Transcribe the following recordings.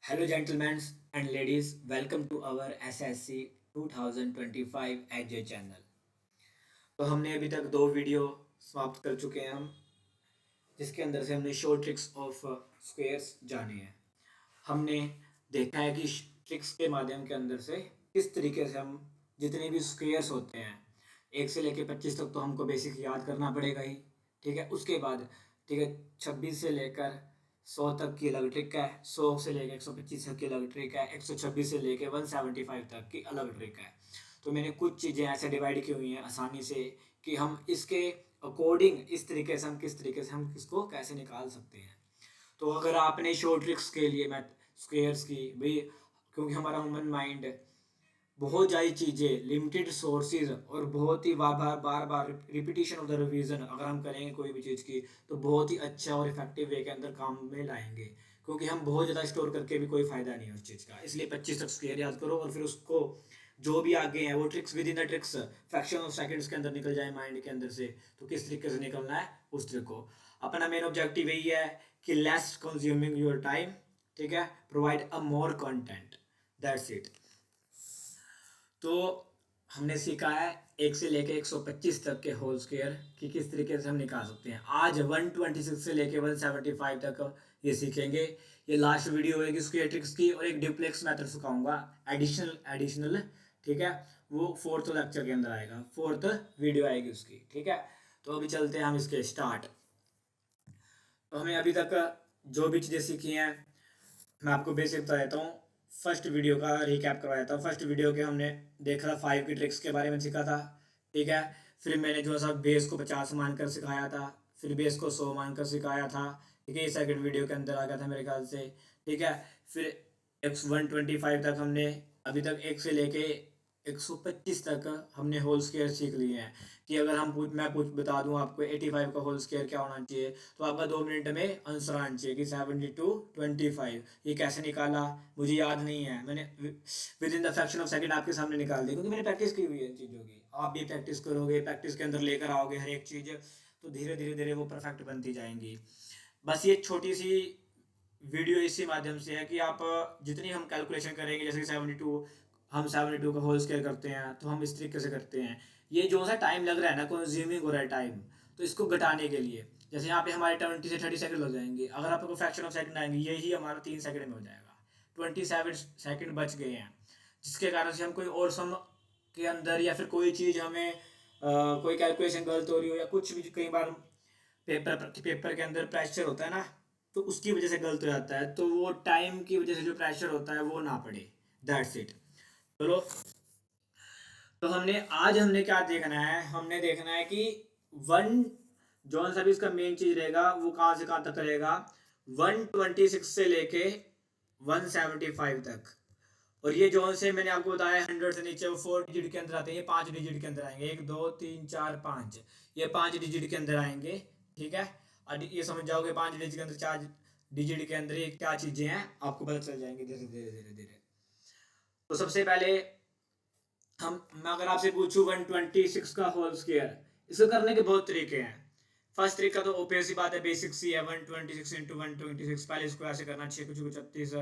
Hello, gentlemen and ladies. Welcome to our SSC 2025 exam channel. तो हमने अभी तक दो वीडियो समाप्त कर चुके हैं हम, जिसके अंदर से हमने शॉर्ट ट्रिक्स ऑफ स्क्वेयर्स जाने हैं। हमने देखा है कि ट्रिक्स के माध्यम के अंदर से किस तरीके से हम जितने भी स्क्वेयर्स होते हैं 1 से लेकर 25 तक तो हमको बेसिक याद करना पड़ेगा ही। ठीक है, उसके बाद ठीक है 26 से लेकर 100 तक की अलग ट्रिक है, 100 से लेकर 125 तक की अलग ट्रिक है, 126 से लेकर 175 तक की अलग ट्रिक है। तो मैंने कुछ चीज़ें ऐसे डिवाइड की हुई हैं आसानी से कि हम इसके अकॉर्डिंग इस तरीके से हम किस तरीके से हम इसको कैसे निकाल सकते हैं। तो अगर आपने शॉर्ट ट्रिक्स के लिए मैथ स्क्वेयर्स की भाई, क्योंकि हमारा ह्यूमन माइंड बहुत ज़्यादा चीज़ें लिमिटेड सोर्सेज और बहुत ही बार बार रिपीटिशन ऑफ द रिवीजन अगर हम करेंगे कोई भी चीज़ की तो बहुत ही अच्छा और इफेक्टिव वे के अंदर काम में लाएंगे, क्योंकि हम बहुत ज़्यादा स्टोर करके भी कोई फ़ायदा नहीं है उस चीज़ का। इसलिए 25 तक स्क्वेयर याद करो और फिर उसको जो भी आगे हैं वो tricks with in the tricks fraction of seconds के अंदर निकल जाए माइंड के अंदर से, तो किस तरीके से निकलना है उस ट्रिक को। अपना मेन ऑब्जेक्टिव यही है कि लेस कंज्यूमिंग योर टाइम, ठीक है, provide a more content, that's it. तो हमने सीखा है 1 से लेकर 125 तक के होल स्क्वायर की किस तरीके से हम निकाल सकते हैं। आज 126 से लेकर 175 तक ये सीखेंगे। ये लास्ट वीडियो होगी स्क्वायर ट्रिक्स की, और एक डिप्लेक्स मेथड सिखाऊंगा एडिशनल, ठीक है, वो फोर्थ लेक्चर के अंदर आएगा, फोर्थ वीडियो आएगी उसकी, ठीक है। तो अभी चलते हैं हम इसके स्टार्ट। तो हमें अभी तक जो भी चीज़ें सीखी हैं मैं आपको बेसिक बता देता हूँ। फर्स्ट वीडियो का रिकैप करवाया था। फर्स्ट वीडियो के हमने देखा था 5 की ट्रिक्स के बारे में सीखा था, ठीक है। फिर मैंने जो सा बेस को 50 मानकर सिखाया था, फिर बेस को 100 मानकर सिखाया था, ठीक है। ये सेकंड वीडियो के अंदर आ गया था मेरे ख्याल से, ठीक है। फिर 125 तक हमने अभी तक 1 से लेके 125 तक हमने होल स्क्वायर सीख लिए हैं। कि अगर मैं कुछ बता दूं आपको 85 का होल स्क्वायर क्या होना चाहिए, तो आपका 2 मिनट में आंसर आना चाहिए कि 72 25। ये कैसे निकाला मुझे याद नहीं है, मैंने with in the fraction of second आपके सामने निकाल दिया, क्योंकि मैंने प्रैक्टिस की हुई है इन चीज़ों की। आप भी प्रैक्टिस करोगे, प्रैक्टिस के अंदर लेकर आओगे हर एक चीज़, तो धीरे धीरे वो परफेक्ट बनती जाएंगी। बस ये छोटी सी वीडियो इसी माध्यम से है कि आप जितनी हम कैलकुलेशन करेंगे, जैसे कि 72 हम 72 का होल स्क्वायर करते हैं तो हम इस तरीके से करते हैं। ये जो सा टाइम लग रहा है ना, कंज्यूमिंग हो रहा है टाइम, तो इसको घटाने के लिए जैसे यहाँ पे हमारे 20 से 30 सेकंड लग जाएंगे, अगर आपको फ्रैक्शन ऑफ सेकंड आएंगे यही हमारा 3 सेकंड में हो जाएगा। 27 सेकंड बच गए हैं, जिसके कारण से हम कोई और सम के अंदर या फिर कोई चीज़ हमें कोई कैलकुलेशन गलत हो रही हो या कुछ भी, कई बार पेपर के अंदर प्रेशर होता है ना, तो उसकी वजह से गलत हो जाता है, तो वो टाइम की वजह से जो प्रेशर होता है वो ना पड़े, दैट्स इट। चलो, तो हमने क्या देखना है, हमने देखना है कि वन जौन सा भी इसका मेन चीज रहेगा वो कहाँ से कहाँ तक रहेगा, 126 से लेके 175 तक। और ये जौन से मैंने आपको बताया 100 से नीचे वो 4 डिजिट के अंदर आते हैं, ये 5 डिजिट के अंदर आएंगे, 1 2 3 4 5, ये 5 डिजिट के अंदर आएंगे, ठीक है। और ये समझ जाओगे 5 डिजिट के अंदर, 4 डिजिट के अंदर ये क्या चीजें हैं आपको पता चल जाएंगे धीरे धीरे धीरे धीरे। तो सबसे पहले मैं अगर आपसे पूछूं 126 का होल स्क्वायर, इसको करने के बहुत तरीके हैं। फर्स्ट तरीका तो ओपीएस बात है, बेसिक सी है, 126 इंटू 126। पहले इसको ऐसे करना चाहिए, कुछ 36,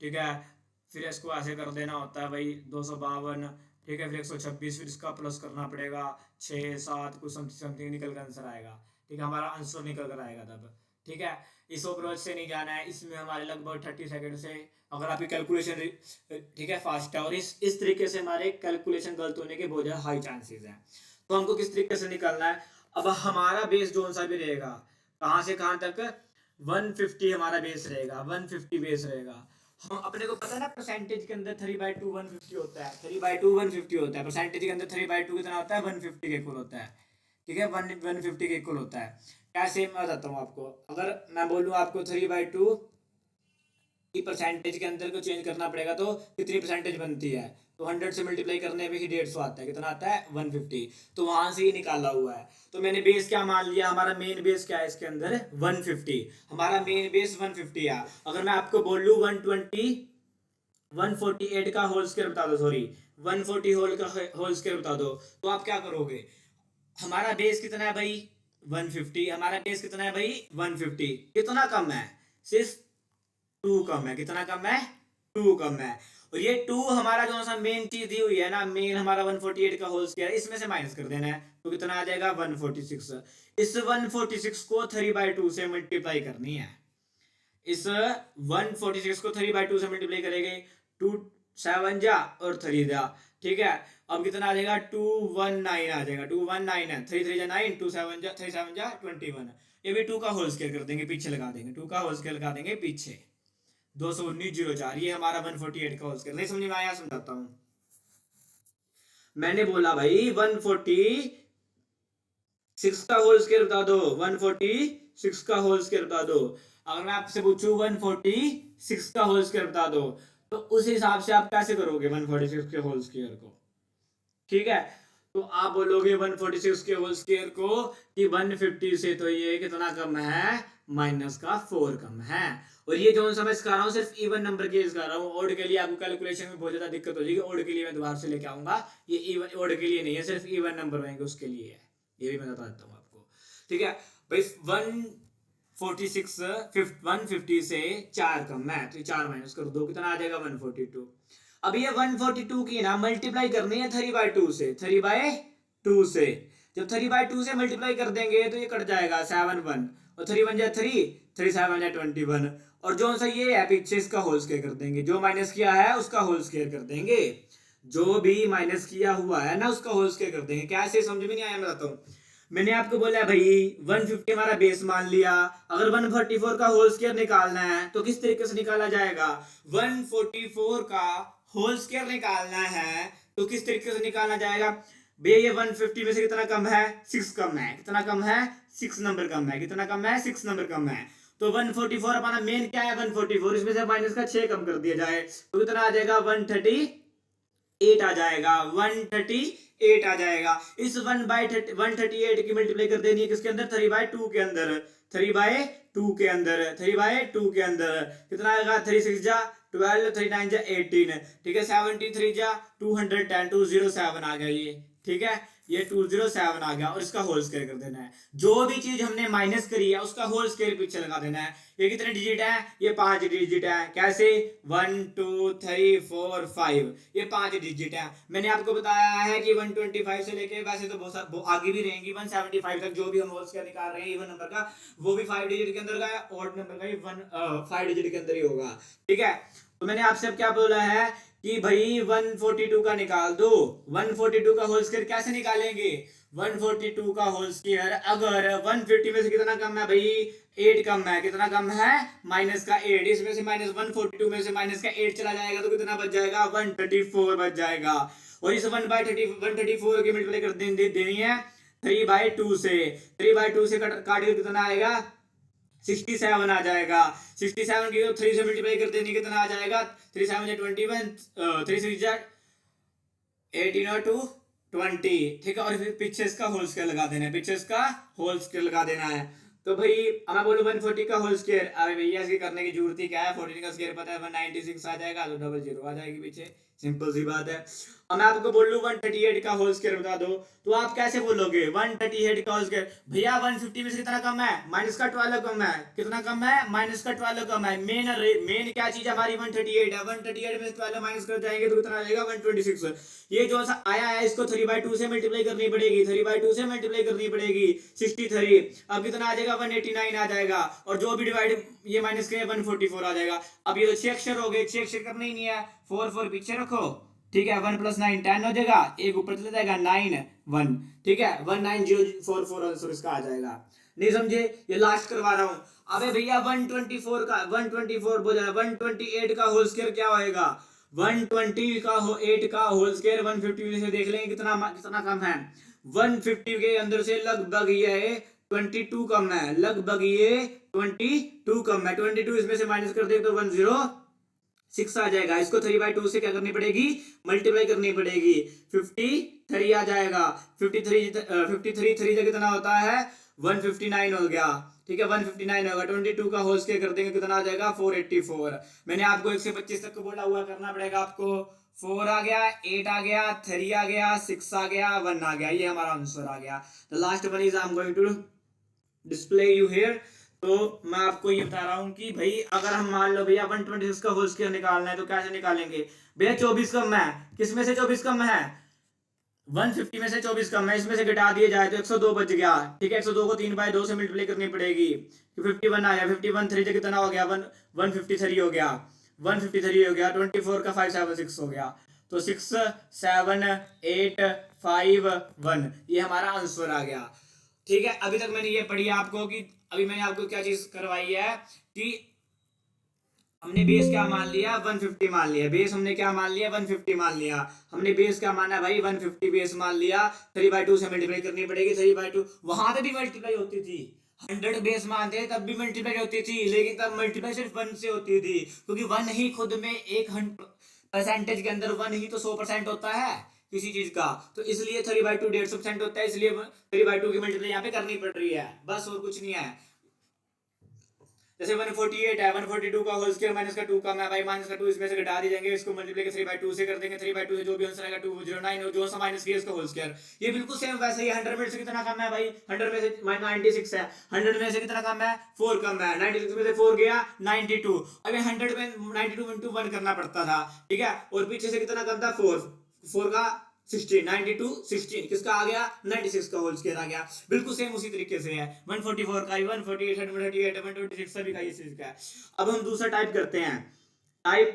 ठीक है। फिर इसको ऐसे कर देना होता है भाई 252, ठीक है। फिर 126, फिर इसका प्लस करना पड़ेगा 6 7 कुछ समथिंग निकल कर आंसर आएगा, ठीक है। हमारा आंसर निकल कर आएगा तब, ठीक है। इस अप्रोच से नहीं जाना है, इसमें हमारे लगभग 30 सेकंड से अगर आपकी कैलकुलेशन ठीक है फास्ट है, और इस तरीके से हमारे कैलकुलेशन गलत होने के बहुत ज़्यादा हाई चांसेस हैं। तो हमको किस तरीके से निकालना है, अब हमारा बेस जोन सा भी रहेगा, कहाँ से कहाँ तक 150 हमारा बेस रहेगा, 150 बेस रहेगा। हम अपने को पता है ना परसेंटेज के अंदर 3/2 150 होता है, 3/2 150 होता है, परसेंटेज के अंदर 3/2 कितना होता है, 150 के इक्वल होता है, ठीक है। 150 के इक्वल होता है। कैसे मैं बताता हूँ आपको, अगर मैं बोलूँ आपको 3/2 की परसेंटेज के अंदर को चेंज करना पड़ेगा तो कितनी परसेंटेज बनती है, तो 100 से मल्टीप्लाई करने पे ही 150 आता है, कितना आता है 150। तो वहां से ही निकाला हुआ है। तो मैंने बेस क्या मान लिया, हमारा मेन बेस क्या है इसके अंदर 150, हमारा मेन बेस 150 है। अगर मैं आपको बोलूँ 148 का होल स्क्वायर बता दो, सॉरी 140 होल स्क्वायर बता दो, तो आप क्या करोगे, हमारा बेस कितना है भाई 150, हमारा बेस कितना है भाई 150, कितना कम है, सिर्फ 2 कम है, कितना कम है 2 कम है। और ये 2 हमारा जो सा मेन चीज दी हुई है ना, मेन हमारा 148 का होल स्क्वायर, इसमें से माइनस कर देना है तो कितना आ जाएगा 146। इस 146 को 3/2 से मल्टीप्लाई करनी है। इस 146 को 3/2 से मल्टीप्लाई करेंगे, 2 7 जा और 3 जा, ठीक है। अब कितना आ जाएगा 219 आ जाएगा, 219 है, 3 3 जा 9, 2 7 जा 3 7 जा 21। ये भी 2 का होल स्क्वायर कर देंगे, पीछे लगा देंगे, 2 का होल स्क्वायर लगा देंगे पीछे, 219 ये हमारा 148 का होल स्क्वायर। नहीं समझ में आया? समझाता हूं। मैंने बोला भाई 146 का होल स्क्वायर बता दो, 146 का होल स्क्वायर बता दो। अगर मैं आपसे पूछूं 146 का होल स्क्वायर बता दो, तो उस हिसाब से आप कैसे करोगे 146 के होल स्क्वायर को? ठीक है, तो आप बोलोगे 146 के होल स्क्वायर को कि 150 से तो ये कितना कम है, माइनस का 4 कम है। और ये जो मैं सिखा रहा हूँ सिर्फ इवन नंबर के सिखा रहा हूँ, ओड के लिए आपको कैलकुलेशन में बहुत ज्यादा दिक्कत हो जाएगी, ओड के लिए मैं दोबारा से लेके आऊंगा। ये इवन ओड के लिए नहीं है, सिर्फ इवन नंबर रहेंगे उसके लिए है, ये भी मैं बता देता हूँ आपको। ठीक है भाई, 146 150 से 4 कम है, तो 4 माइनस कर दो, कितना आ जाएगा 142। अब ये 142 की ना मल्टीप्लाई करनी है 3/2 से, 3/2 से। जब 3/2 से मल्टीप्लाई कर देंगे तो ये कट जाएगा 7 1, और 3 1 जा 3, 3 7 जा 21। और जो सा ये है पीछे इसका होल स्क्वायर कर देंगे, जो माइनस किया है उसका होल स्क्वायर कर देंगे, जो भी माइनस किया हुआ है ना उसका होल स्क्वायर कर देंगे। कैसे समझ में नहीं आया, मैं बताता हूँ। मैंने आपको बोला है भाई 150 हमारा बेस मान लिया, अगर 144 का होल स्क्वायर निकालना है तो किस तरीके से निकाला जाएगा? 144 का होल स्क्वायर निकालना है तो किस तरीके से निकाला जाएगा भैया? ये 150 में से कितना कम है? 6 कम है। कितना कम है? 6 नंबर कम है। कितना कम है? 6 नंबर कम है। तो 144 अपना मेन क्या है 144, इसमें से माइनस का 6 कम कर दिया जाए तो कितना आ जाएगा 138 आ जाएगा, 138 आ जाएगा। इस 138 की मल्टीप्लाई कर देनी है किसके अंदर? 3/2 के अंदर, 3/2 के अंदर, 3/2 के अंदर। कितना आएगा? 3 6 जा 12, 3 9 जा 18, ठीक है। 73 जा 210, 207 आ गया ये, ठीक है। ये 207 आ गया, और इसका होल स्क्वायर कर देना है। जो भी चीज हमने माइनस करी है उसका होल स्क्वायर पीछे लगा देना है। ये कितने डिजिट है? ये 5 डिजिट है। कैसे? 1 2 3 4 5, ये 5 डिजिट है। मैंने आपको बताया है कि 125 से लेके वैसे तो बहुत आगे भी रहेंगी 175 तक, जो भी हम होल स्क्वायर निकाल रहे हैं इवन नंबर का, वो भी 5 डिजिट के अंदर का है, ऑड नंबर का भी 5 डिजिट के अंदर ही होगा, ठीक है। तो मैंने आपसे अब क्या बोला है कि भाई 142 का निकाल दो। 142 का होल स्क्वायर कैसे निकालेंगे? 142 का होल स्क्वायर अगर 150 में से कितना कम है भाई? 8 कम है। कितना कम है? माइनस का 8। इसमें से माइनस 142 में से माइनस का 8 चला जाएगा तो कितना बच जाएगा? 134 बच जाएगा। और इस 134 की मल्टीप्लाई कर देनी है 3/2 से, 3/2 से काट के कितना आएगा? 67 आ जाएगा। 67 की 3 से मल्टीप्लाई कर देने कितना आ जाएगा? 3 7 जा 21, 3 6 जा 18 और 2 20, ठीक है। और फिर पीछे इसका होल स्क्वायर लगा देना है, पीछे इसका होल स्क्वायर लगा देना है। तो भाई मैं बोलूं 140 का होल स्क्वायर, अरे भैया इसकी करने की जरूरत ही क्या है, 14 का स्क्वायर पता है 196 आ जाएगा, तो डबल जीरो आ जाएगी पीछे, सिंपल सी बात है। अब मैं आपको बोलूं 138 का होल स्क्वायर बता दो, तो आप कैसे बोलोगे 138 का होल स्क्वायर? भैया 150 में से कितना कम है? माइनस का 12 कम है। कितना कम है? माइनस का 12 कम है। मेन क्या चीज हमारी 138 है, 138 में से 12 माइनस कर जाएंगे तो कितना आ जाएगा 126। ये जो सा आया है इसको 3/2 से मल्टीप्लाई करनी पड़ेगी, 3/2 से मल्टीप्लाई करनी पड़ेगी 63। अब कितना आ जाएगा 189 आ जाएगा, और जो भी डिवाइड ये माइनस के 144 आ जाएगा। अब ये तो 6 अक्षर हो गए, 6 अक्षर करना ही नहीं है, 4 4 पीछे रखो, ठीक है। 1 + 9 10 हो जाएगा, एक ऊपर चला जाएगा 9 1, ठीक है। 19044 आंसर इसका आ जाएगा। नहीं समझे? ये लास्ट करवा रहा हूं। अबे भैया 124 का 124 बोल रहा है, 128 का होल स्क्वायर क्या होएगा? 120 का 8 का होल स्क्वायर 150 में से देख लेंगे कितना कितना कम है। 150 के अंदर से लगभग ये 22 कम है, लगभग ये 22 कम है। 22 इसमें से माइनस कर दे तो 106 आ जाएगा। इसको 3/2 से क्या करनी पड़ेगी? मल्टीप्लाई करनी पड़ेगी, 53 आ जाएगा। 53 3 कितना होता है? 159 हो गया, ठीक है। 159 होगा, 22 का होल स्क्वायर कर देंगे कितना आ जाएगा? 484। मैंने आपको 1 से 25 तक को बोला हुआ करना पड़ेगा आपको। 4 आ गया, 8 आ गया, 3 आ गया, 6 आ गया, 1 आ गया, ये हमारा आंसर आ गया। The last one is I am going to display you here. तो मैं आपको ये बता रहा हूँ कि भाई अगर हम मान लो भैया 126 का होल स्क्वायर निकालना है तो कैसे निकालेंगे भैया। 24 कम है, किस में से 24 कम है, 150 में से 24 कम है, इसमें से घटा दिए जाए तो 102 बच गया। ठीक है, 102 को 3/2 से मल्टीप्लाई करनी पड़ेगी, 51 आया, 51 3 से कितना हो गया, 153 हो गया, 153 हो गया, 24 का 576 हो गया, तो 67851 ये हमारा आंसर आ गया। ठीक है, अभी तक मैंने ये पढ़ी आपको कि अभी मैंने आपको क्या चीज करवाई है कि हमने बेस क्या मान लिया, 150 मान लिया, बेस हमने क्या मान लिया, 150 मान लिया, हमने बेस क्या माना भाई, 150 बेस मान लिया, 3/2 से मल्टीप्लाई करनी पड़ेगी, 3/2 वहां पे भी मल्टीप्लाई होती थी, 100 बेस मानते हैं तब भी मल्टीप्लाई होती थी, लेकिन तब मल्टीप्लाई सिर्फ 1 से होती थी, क्योंकि 1 ही खुद में एक परसेंटेज के अंदर 1 ही तो 100% होता है किसी चीज का, तो इसलिए 3/2 150% होता है, इसलिए 3/2 की मल्टीप्लाई यहाँ पे करनी पड़ रही है, बस और कुछ नहीं है। जैसे 148 है, 142 का होल स्क्वायर माइनस का 2 का मैं भाई माइनस का 2 इसमें से घटा दीजिए, इसको मल्टीप्लाई 3/2 से कर देंगे, 3/2 से जो भी आंसर आएगा 209 हो, जो सा माइनस किया इसका होल स्क्वायर, ये बिल्कुल सेम वैसे ही 100 में से कितना कम है भाई, 100 में से 96 है, 100 में से कितना कम है, 4 कम है, 96 में से 4 गया 92, अभी 100 में 92 into 1 करना पड़ता था, ठीक है, और पीछे से कितना कम था 4 का 16, 92 16 किसका आ गया, 96 का होल स्क्वायर आ गया, बिल्कुल सेम उसी तरीके से है, 144 का 148 138 126 सभी का ये चीज का है। अब हम दूसरा टाइप करते हैं, टाइप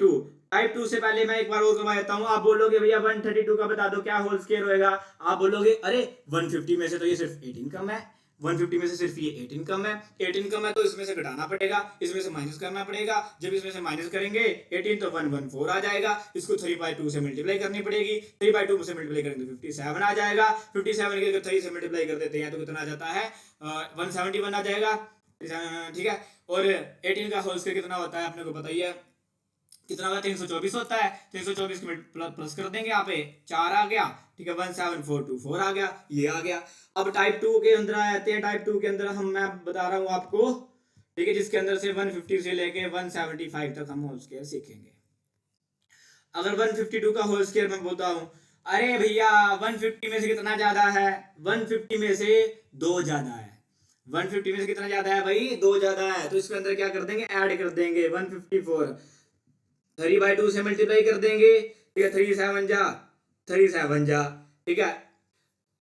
2 से पहले मैं एक बार और करवा देता हूं, आप बोलोगे भैया 132 का बता दो क्या होल स्क्वायर होएगा, आप बोलोगे अरे 150 में से तो ये सिर्फ 18 कम है, 150 में से सिर्फ ये 18 कम है, 18 कम है तो इसमें से घटाना पड़ेगा, इसमें से माइनस करना पड़ेगा, जब इसमें से माइनस करेंगे 18 तो 114 आ जाएगा, इसको 3/2 से मल्टीप्लाई करनी पड़ेगी, 3/2 से मल्टीप्लाई करेंगे तो 57 आ जाएगा, 57 के 3 से मल्टीप्लाई कर देते हैं तो कितना आ जाता है 171 आ जाएगा। ठीक है, और 18 का होल स्क्वायर कितना होता है अपने को पता ही है, कितना होगा 324 होता है, 324 प्लस कर देंगे, यहाँ पे 4 आ गया, ठीक है, 17424 आ गया, ये आ गया। अब टाइप 2 के अंदर आते हैं, टाइप 2 के अंदर मैं बता रहा हूँ आपको, ठीक है, जिसके अंदर से 150 से लेके 175 तक हम होल स्क्वायर सीखेंगे। अगर 152 का होल स्क्वायर मैं बोलता हूँ, अरे भैया 150 में से कितना ज्यादा है, 150 में से 2 ज्यादा है, 150 में से कितना ज्यादा है भाई, 2 ज्यादा है, तो इसके अंदर क्या कर देंगे, ऐड कर देंगे, 154 3/2 से मल्टीप्लाई कर देंगे, ठीक है, 3 जा, ठीक है,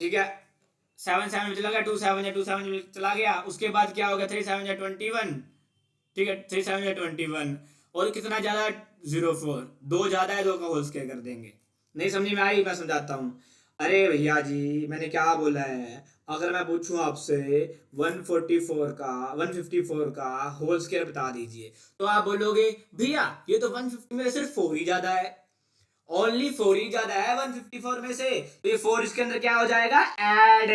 ठीक है, 7 7 चला गया, 2 7 जा, 2 7 चला गया, उसके बाद क्या हो गया, 3 7 जा 21, ठीक है, 3 7 जा 21, और कितना ज्यादा 04, 2 ज्यादा है, 2 का होल स्क्वायर कर देंगे। नहीं समझ में आई, मैं समझाता हूँ। अरे भैया जी मैंने क्या बोला है, अगर मैं पूछूं आपसे 154 का होल स्क्वायर बता दीजिए, तो आप बोलोगे भैया ये तो 150 में सिर्फ 4 ही ज्यादा है, ओनली 4 ही ज्यादा है 154 में से, तो ये 4 इसके अंदर क्या हो जाएगा, ऐड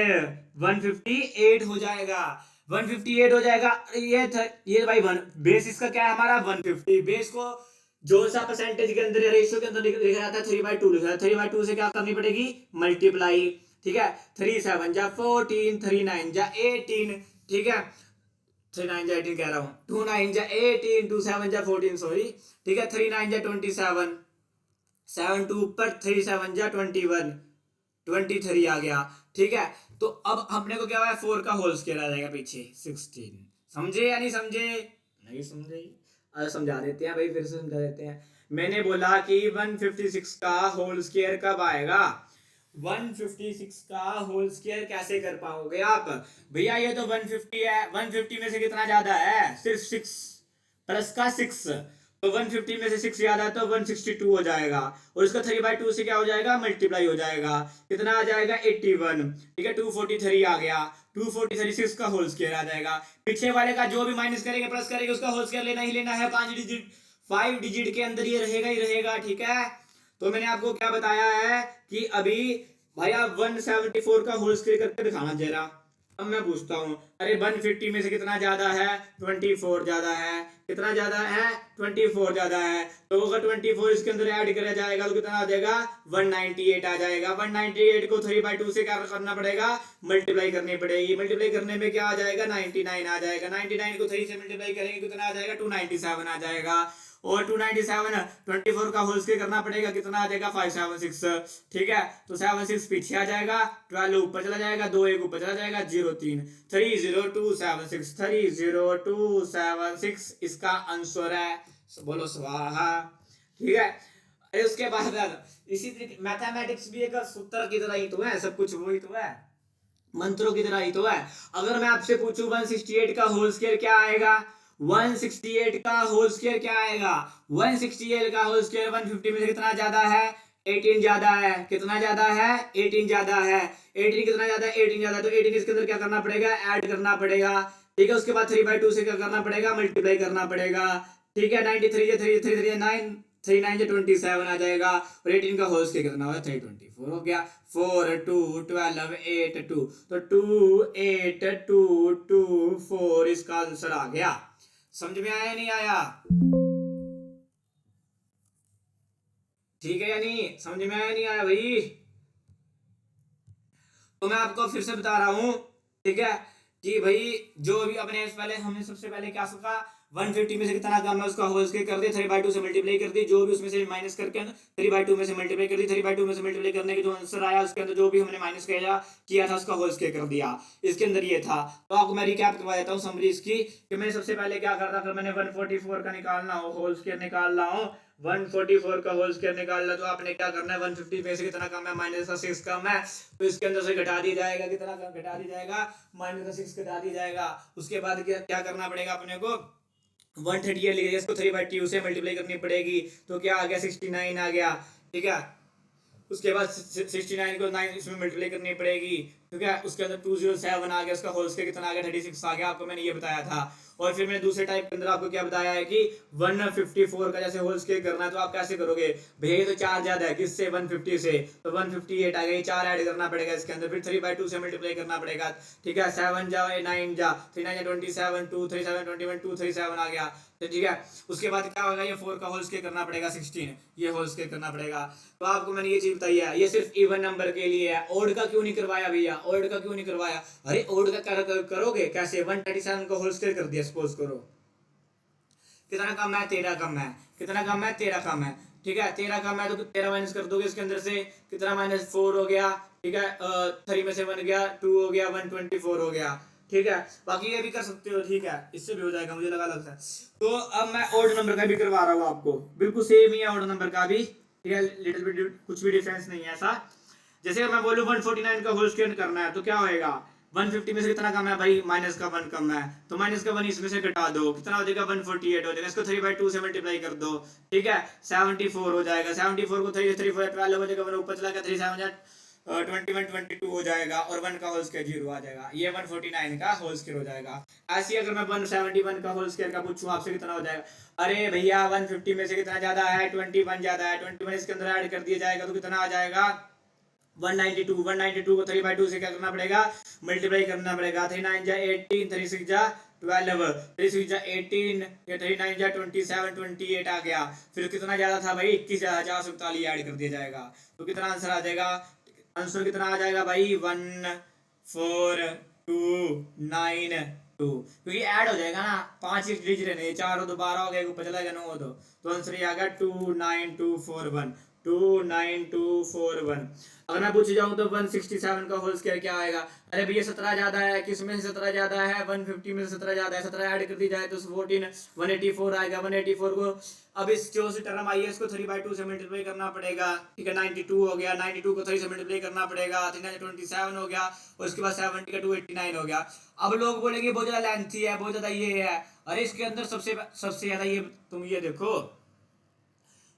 158 हो जाएगा, 158 हो जाएगा, ये भाई बेस इसका क्या है हमारा 150, बेस को जो सा परसेंटेज के अंदर रेशियो के अंदर लिखा जाता है 3/2 लिखा जाता है, 3/2 से क्या करनी पड़ेगी, मल्टीप्लाई, ठीक है, 3 7 जा 14, 3 9 जा 18, ठीक है, 3 9 जा 18 कह रहा हूँ, 2 9 जा 18, 2 7 जा 14 सॉरी, ठीक है, 3 9 जा 27, 7 2 पर 3 7 जा 21, 23 आ गया, ठीक है, तो अब अपने को क्या हुआ, 4 का होल स्क्वायर आ जाएगा पीछे 16, समझे या नहीं समझे, नहीं समझे, समझा देते हैं भाई, फिर से समझा देते हैं। मैंने बोला कि 156 का होल स्क्वायर कब आएगा, 156 का होल स्क्वायर कैसे कर पाओगे आप, भैया ये तो 150 है, 150 में से कितना ज्यादा है, सिर्फ 6 प्लस का 6, तो 150 में से 6 ज्यादा है तो 162 हो जाएगा, और इसका 3/2 से क्या हो जाएगा, मल्टीप्लाई हो जाएगा, कितना आ जाएगा 81, ठीक है, 243 आ गया, 243 6 का होल स्क्वायर आ जाएगा, पीछे वाले का जो भी माइनस करेंगे प्लस करेंगे उसका होल स्क्वायर लेना ही लेना है, 5 डिजिट के अंदर ये रहेगा ही रहेगा, ठीक है। तो मैंने आपको क्या बताया है कि अभी भाई आप 174 का होल स्क्वायर करके दिखाना जरा, अब मैं पूछता हूं, अरे 150 में से कितना ज्यादा है, 24 ज्यादा है, कितना ज्यादा है, 24 ज्यादा है, तो अगर 24 इसके अंदर ऐड करा जाएगा तो कितना आ जाएगा, 198 आ जाएगा, 198 को 3/2 से क्या करना पड़ेगा, मल्टीप्लाई करनी पड़ेगी, मल्टीप्लाई करने में क्या आ जाएगा, 99 आ जाएगा, 99 को 3 से मल्टीप्लाई करेंगे कितना आ जाएगा, 297 आ जाएगा, और 297 24 का होल स्क्वायर करना पड़ेगा, कितना आ जाएगा 576। ठीक है, तो 76 पीछे आ जाएगा, 12 ऊपर चला जाएगा, 2 1 ऊपर चला जाएगा, 03 30276 30276 इसका आंसर है। बोलो स्वाहा। ठीक है, अरे उसके बाद इसी तरीके मैथमेटिक्स भी एक सूत्र की तरह ही तो है, सब कुछ वही तो है, मंत्रों की तरह ही तो है। अगर मैं आपसे पूछूं 168 का होल स्क्वायर क्या आएगा, 168 का होल स्क्वायर क्या आएगा, 168 का होल स्क्वायर 150 में से कितना ज्यादा है, 18 ज्यादा है, कितना ज्यादा है, 18 ज्यादा है, 18 कितना ज्यादा है, 18 ज्यादा है, तो 18 इसके अंदर क्या करना पड़ेगा, ऐड करना पड़ेगा। ठीक है, उसके बाद 3/2 से क्या करना पड़ेगा, मल्टीप्लाई करना पड़ेगा। ठीक है, 93 या 3 3 3 9 3 9 जो 27 आ जाएगा, और 18 का होल स्क्वायर कितना होगा, 324 हो गया। 4 2 12 8 2, तो 2 8 2 2 4 इसका आंसर आ गया। समझ में आया नहीं आया? ठीक है या नहीं, समझ में आया नहीं आया भाई? तो मैं आपको फिर से बता रहा हूं, ठीक है, कि भाई जो भी अपने पहले हमने सबसे पहले क्या सीखा, 150 में से कितना कम है उसका होल स्क्वायर कर दिया, 3/2 से मल्टीप्लाई कर दी, जो भी उसमें से माइनस करके 3/2 में से मल्टीप्लाई कर दी, 3/2 में से मल्टीप्लाई करने के जो आंसर आया उसके अंदर जो भी हमने माइनस किया था उसका होल स्क्वायर कर दिया, इसके अंदर ये था। तो आपको मैं रिकैप करवा देता हूँ समरी इसकी, कि मैंने सबसे पहले क्या करना, अगर मैंने 144 का निकालना हो, होल स्क्वायर निकालना हो, 144 का होल स्क्वायर निकालना, तो आपने क्या करना है, 150 में से कितना कम है, -6 कम है, तो इसके अंदर से घटा दिया जाएगा, कितना घटा दिया जाएगा, -6 घटा दिया जाएगा। उसके बाद क्या करना पड़ेगा अपने को, 138 लिख दिया, इसको 3/2 से मल्टीप्लाई करनी पड़ेगी, तो क्या आ गया, 69 आ गया। ठीक है, उसके बाद 69 को 9 इसमें मल्टीप्लाई करनी पड़ेगी, ठीक है, उसके अंदर 207 आ गया, उसका होल स्क्वायर कितना आ गया, 36 आ गया, आपको मैंने ये बताया था। और फिर मैंने दूसरे टाइप के अंदर आपको क्या बताया है कि 154 का जैसे होल स्क्वायर करना है, तो आप कैसे करोगे भैया, ये तो 4 ज्यादा है, किससे, 150 से, तो 158 आ गई, 4 ऐड करना पड़ेगा इसके अंदर, फिर 3/2 से मल्टीप्लाई करना पड़ेगा। ठीक है, 7 जा 9 जा 3 9 27 2 3 7 21 2 3 7 आ गया। तो ठीक है, उसके बाद क्या होगा, ये 4 का होल स्क्वायर करना पड़ेगा, 16 ये होल स्क्वायर करना पड़ेगा। तो आपको मैंने ये चीज बताई है, ये सिर्फ इवन नंबर के लिए है, ओड का क्यों नहीं करवाया भैया, ओड का क्यों नहीं करवाया, अरे ओड का करोगे कैसे, 137 का होल स्क्वायर कर दिया, सपोज करो, कितना कम है, 13 कम है, कितना कम है, 13 कम है। ठीक है, 13 कम है, तो 13 माइनस कर दोगे इसके अंदर से, कितना, -4 हो गया। ठीक है, 3 में से 1 गया, 2 हो गया, 124 हो गया। ठीक है, बाकी ये भी कर सकते हो, ठीक है, इससे भी हो जाएगा, मुझे लगा लगता है। तो अब मैं ओड नंबर का भी करवा रहा हूँ आपको, बिल्कुल सेम ही है ओड नंबर का भी, ठीक है, लिटिल बिट कुछ भी डिफरेंस नहीं है ऐसा। जैसे मैं बोलूँ 149 का होल स्क्वायर करना है, तो क्या होएगा, 150 में से कितना कम है भाई, माइनस का 1 कम है, तो माइनस का 1 इसमें से घटा दो, कितना हो जाएगा, 148 हो जाएगा, इसको 3/2 से मल्टीप्लाई कर दो। ठीक है, 74 हो जाएगा, 74 को 3 3 4 12 हो जाएगा, 1 ऊपर चला गया, 3 7 21 22 हो जाएगा, और 1 का होल स्क्वायर 0 आ जाएगा, ये 149 का होल स्क्वायर हो जाएगा। ऐसे अगर मैं 171 का होल स्क्वायर का पूछूं आपसे, कितना हो जाएगा, अरे भैया 150 में से कितना ज्यादा है, 21 ज्यादा है, 21 इसके अंदर ऐड कर दिया जाएगा, तो कितना आ जाएगा, 192 को 3/2 से क्या करना पड़ेगा, मल्टीप्लाई करना पड़ेगा, 3 9 जा 18 3 6 जा 12 3 6 जा 18 या 3 9 जा 27 28 आ गया, फिर कितना ज्यादा था भाई, 21,447 ऐड कर दिया जाएगा, तो कितना आंसर आ जाएगा, आंसर कितना आ जाएगा भाई, 1429 क्योंकि ऐड हो जाएगा ना, 5 डिजिट रहने, 4 हो तो 12 हो गया, ऊपर चला गया 9 हो तो आंसर ये आ गया 29241 29241। अगर मैं पूछ जाऊं तो 167 का होल स्क्वायर क्या आएगा, अरे भैया 17 ज्यादा है, किस में से 17 ज्यादा है, 150 में से 17 ज्यादा है, 17 ऐड कर दी जाए तो 14 184 आएगा, 184 को अब इस जो सी टर्म आई है इसको 3/2 से मल्टीप्लाई करना पड़ेगा। ठीक है, 92 हो गया, 92 को 3 से मल्टीप्लाई करना पड़ेगा, 327 हो गया, और उसके बाद 70 का 289 हो गया। अब लोग बोलेंगे बहुत ज्यादा लेंथी है, बहुत ज्यादा ये है, अरे इसके अंदर सबसे सबसे ज्यादा ये, तुम ये देखो,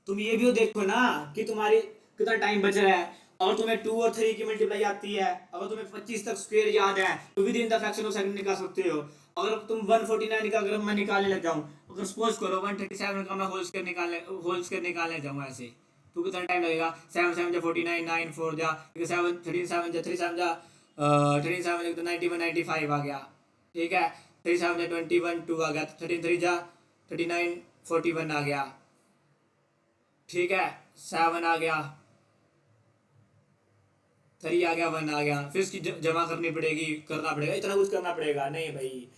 तुम ये भी देखो ना कि तुम्हारी कितना टाइम बच रहा है। अगर तुम्हें 2 और 3 की मल्टीप्लाई आती है, अगर तुम्हें 25 तक स्क्वायर याद है, तो with in the fraction of second निकाल सकते हो। अगर तुम 149 का अगर मैं निकालने लग जाऊं, अगर सपोज करो 137 का मैं होल स्क्वायर निकालने जाऊं ऐसे, तो कितना टाइम लगेगा, 7 7 जा 49 9 4 जा 7 13 7 जा 3 7 जा 13 7 जा 91 95 आ गया। ठीक है, 3 7 जा 21 2 आ गया, 13 3 जा 39 41 आ गया। ठीक है, 7 आ गया, 3 आ गया, 1 आ गया, फिर इसकी जमा करनी पड़ेगी, करना पड़ेगा, इतना कुछ करना पड़ेगा नहीं भाई,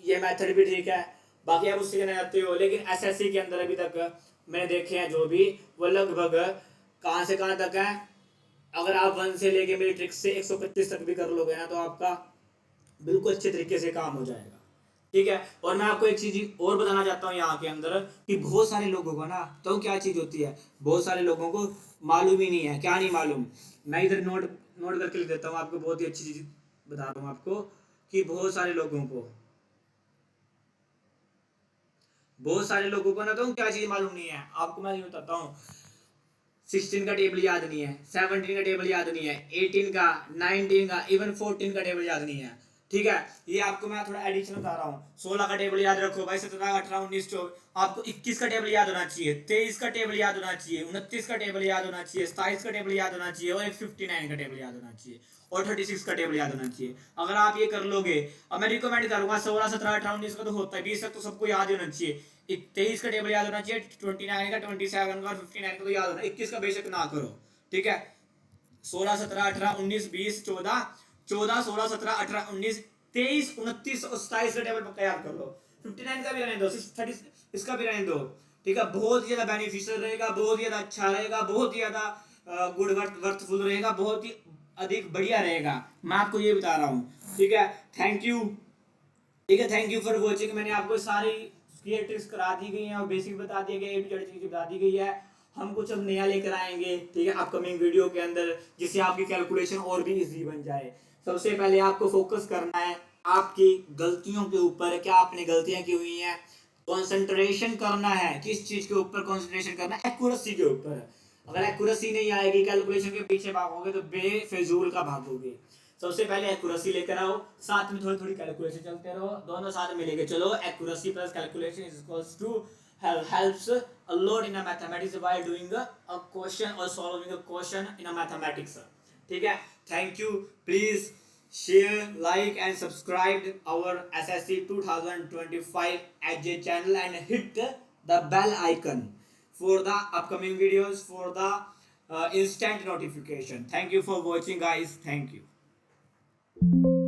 ये मेथड भी ठीक है। बाकी आप उससे कहना चाहते हो। लेकिन एसएससी के अंदर अभी तक मैंने देखे हैं जो भी, वो लगभग कहाँ से कहाँ तक है। अगर आप 1 से लेके मेरी ट्रिक से 125 तक भी कर लोगे ना, तो आपका बिल्कुल अच्छे तरीके से काम हो जाएगा। ठीक है। और मैं आपको एक चीज और बताना चाहता हूँ यहाँ के अंदर, कि बहुत सारे लोगों को ना, तो क्या चीज होती है, बहुत सारे लोगों को मालूम ही नहीं है। क्या नहीं मालूम? मैं इधर नोट नोट करके लिख देता हूँ आपको, बहुत ही अच्छी चीज बता रहा हूँ आपको, कि बहुत सारे लोगों को ना, तो क्या चीज मालूम नहीं है आपको। मैं ये बताता हूँ, 16 का टेबल याद नहीं है, 17 का टेबल याद नहीं है, 18 का, 19 का, इवन 14 का टेबल याद नहीं है। ठीक है। ये आपको मैं थोड़ा एडिशन बता रहा हूँ। 16 का टेबल याद रखो भाई, 17, 18, 19, 24। आपको 21 का टेबल याद होना चाहिए, 23 का टेबल याद होना चाहिए, 29 का टेबल याद होना चाहिए, 27 का टेबल याद होना चाहिए, और एक 59 का टेबल याद होना चाहिए, और 36 का टेबल याद होना चाहिए। अगर आप ये कर लोगे, अब मैं रिकमेंड करूंगा 16, 17, 18, 19 का तो होता है, 20 तक तो सबको याद होना चाहिए। 23 का टेबल याद होना चाहिए, 29 का, 27 का और 59 का तो याद होना। 21 का बेशक ना करो। ठीक है। 16, 17, 18, 19, 20, 14, 14, 16, 17, 18, 19, 23, 29 और 27 का टेबल पक्का याद कर लो। 59 का भी रहने दो, 30 इसका भी रहने दो। ठीक है। बहुत ही ज्यादा बेनिफिशियल रहेगा, बहुत ही ज्यादा अच्छा रहेगा, बहुत ही ज्यादा गुड वर्थफुल रहेगा, बहुत ही अधिक बढ़िया रहेगा। मैं आपको ये बता रहा हूँ। ठीक है। Thank you. ठीक है। Thank you for watching. मैंने आपको सारी ट्रिक्स करा दी गई हैं, और बेसिक बता दिए गए, चीज़ बता दी गई है। हम कुछ अब नया लेकर आएंगे, ठीक है, अपकमिंग वीडियो के अंदर, जिससे आपकी कैलकुलेशन और भी इजी बन जाए। सबसे पहले आपको फोकस करना है आपकी गलतियों के ऊपर, क्या आपने गलतियां की हुई हैं। कॉन्सेंट्रेशन करना है, किस चीज के ऊपर कॉन्सेंट्रेशन करना है? एक्यूरेसी के ऊपर। अगर एक्यूरेसी नहीं आएगी, कैलकुलेशन के पीछे भागोगे तो बेफिजूल का भागोगे। सबसे पहले एक्यूरेसी लेकर आओ, साथ में थोड़ी थोड़ी कैलकुलेशन चलते रहो, दोनों साथ में लेके चलो। Accuracy plus calculation is equals to helps a lot in a mathematics while doing a question or solving a question in a mathematics. ठीक है। Thank you. Please share, like and subscribe our SSC 2025 HJ channel, and hit the bell icon for the upcoming videos, for the instant notification. Thank you for watching guys. Thank you.